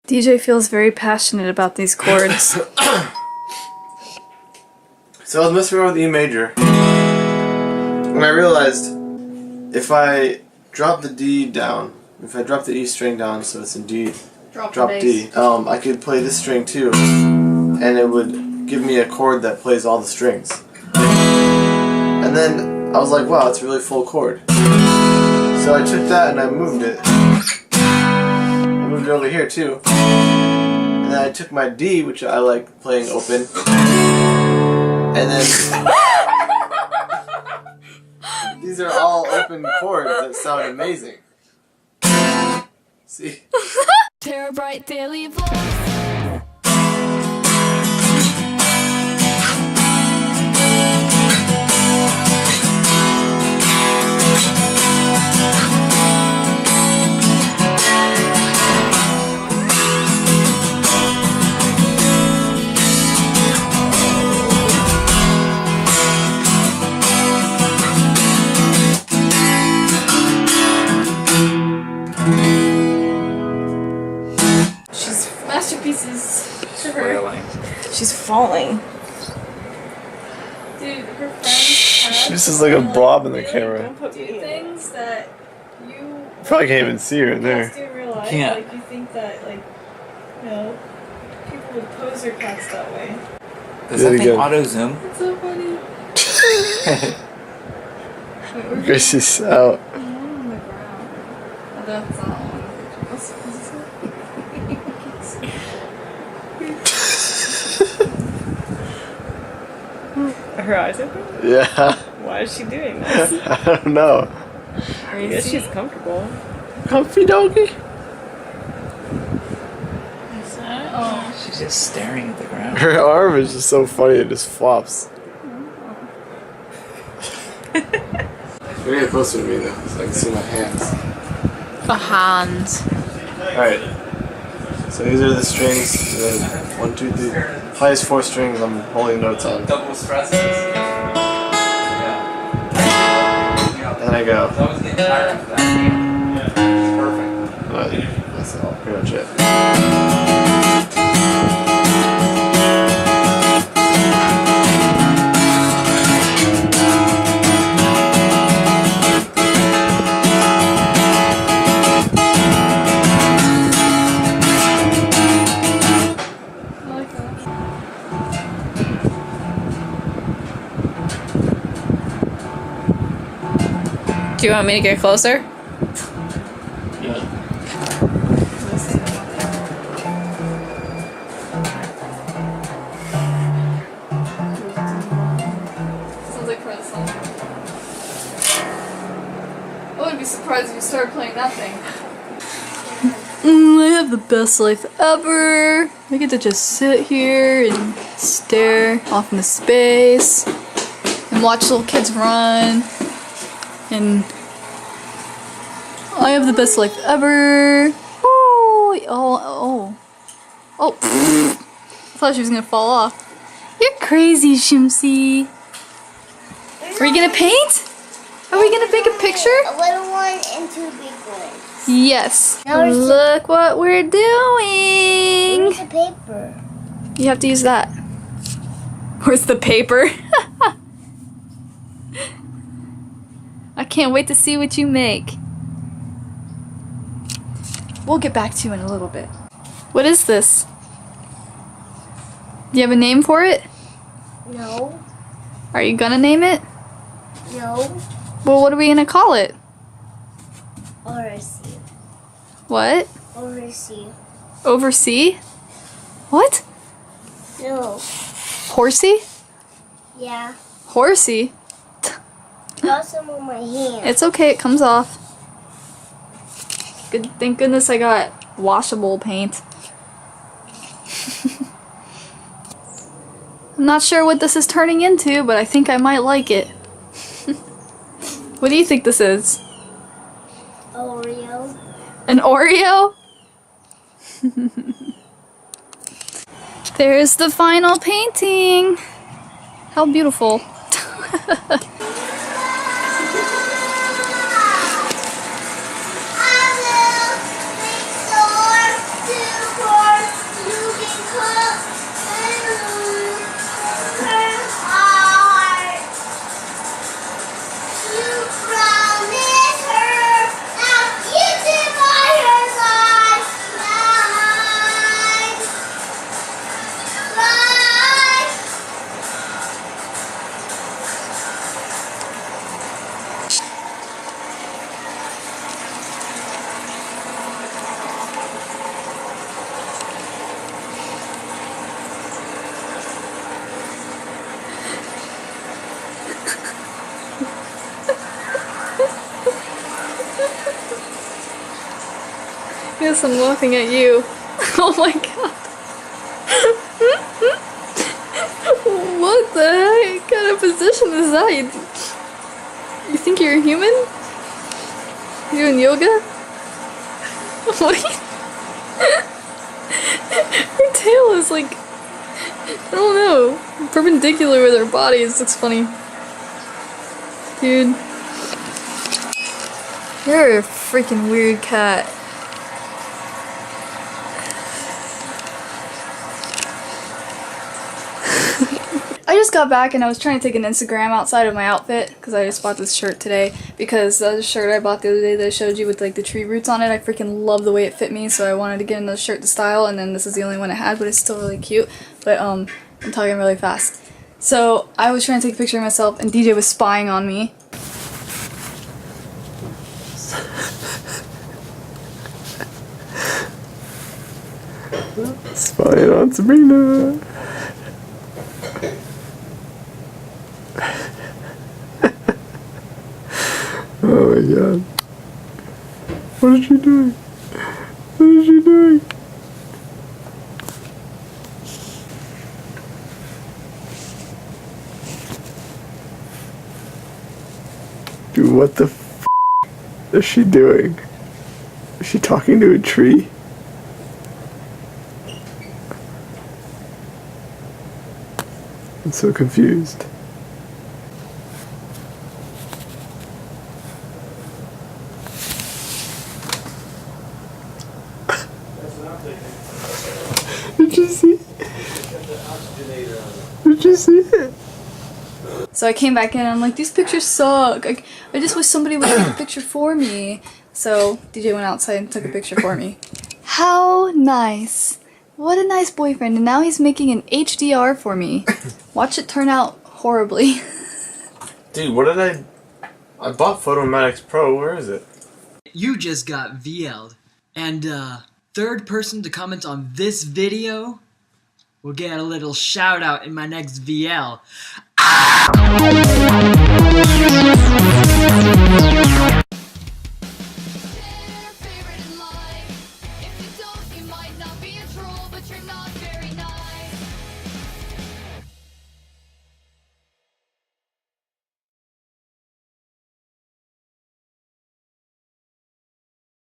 DJ feels very passionate about these chords. So I was messing around with E major, and I realized if I drop the D down, if I drop the E string down so it's in D, drop D, I could play this string too, and it would give me a chord that plays all the strings. And then I was like, wow, it's a really full chord. So I took that and I moved it. I moved it over here too. And then I took my D, which I like playing open, and then these are all open chords that sound amazing. See? TeraBrite Daily Vlogs. Masterpieces to her. She's falling. Dude, her friends She's just like a blob in the camera. do things that you Probably can't even see her in there. do in real life. Yeah. Like you think that, like, you know, people would pose their cats that way. Does that thing auto zoom? It's so funny. Wait, Gracie's out. on the ground. Oh, that's not one. What's this? Her eyes open? Yeah. Why is she doing this? I don't know. I guess she's comfortable. Comfy doggy? Oh. She's just staring at the ground. Her arm is just so funny, it just flops. You get closer to me though, so I can see my hands. The hands. Alright. So these are the strings. 1, 2, 3. Highest 4 strings I'm holding notes on. Double stresses. Yeah. And I go. I was getting tired after that. Perfect. But that's all pretty much it. Do you want me to get closer? Yeah. Sounds like Prince song. I wouldn't be surprised if you started playing that thing. I have the best life ever. I get to just sit here and stare off into space and watch little kids run. And I have the best life ever. Oh. I thought she was gonna fall off. You're crazy, Shimsy. Are you gonna paint? Are we gonna make a picture? A little one and 2 big ones. Yes. Now it's Look what we're doing. Where's the paper? You have to use that. Where's the paper? I can't wait to see what you make. We'll get back to you in a little bit. What is this? Do you have a name for it? No. Are you gonna name it? No. Well, what are we gonna call it? Oversee. What? Oversee. Oversee? What? No. Horsey? Yeah. Horsey? Got some on my hand. It's okay, it comes off. Good, thank goodness I got washable paint. I'm not sure what this is turning into, but I think I might like it. What do you think this is? Oreo. An Oreo? There's the final painting. How beautiful. I will make sure to this, I'm laughing at you. Oh my god. What the heck kind of position is that? You think you're a human? You doing yoga? What? Her tail is like, I don't know, perpendicular with her body. It looks funny. Dude. You're a freaking weird cat. I just got back and I was trying to take an Instagram outside of my outfit because I just bought this shirt today, because the shirt I bought the other day that I showed you with like the tree roots on it, I freaking love the way it fit me, so I wanted to get another shirt to style, and then this is the only one I had, but it's still really cute. But I'm talking really fast. So I was trying to take a picture of myself and DJ was spying on me. Spying on Sabrina. Oh my god. What is she doing? What is she doing? Dude, what the f is she doing? Is she talking to a tree? I'm so confused. Did you see it? Did you see it? So I came back in and I'm like, these pictures suck. I just wish somebody would take a picture for me. So DJ went outside and took a picture for me. How nice. What a nice boyfriend. And now he's making an HDR for me. Watch it turn out horribly. Dude, what did I bought Photomatix Pro. Where is it? You just got VL'd. And third person to comment on this video will get a little shout out in my next VL.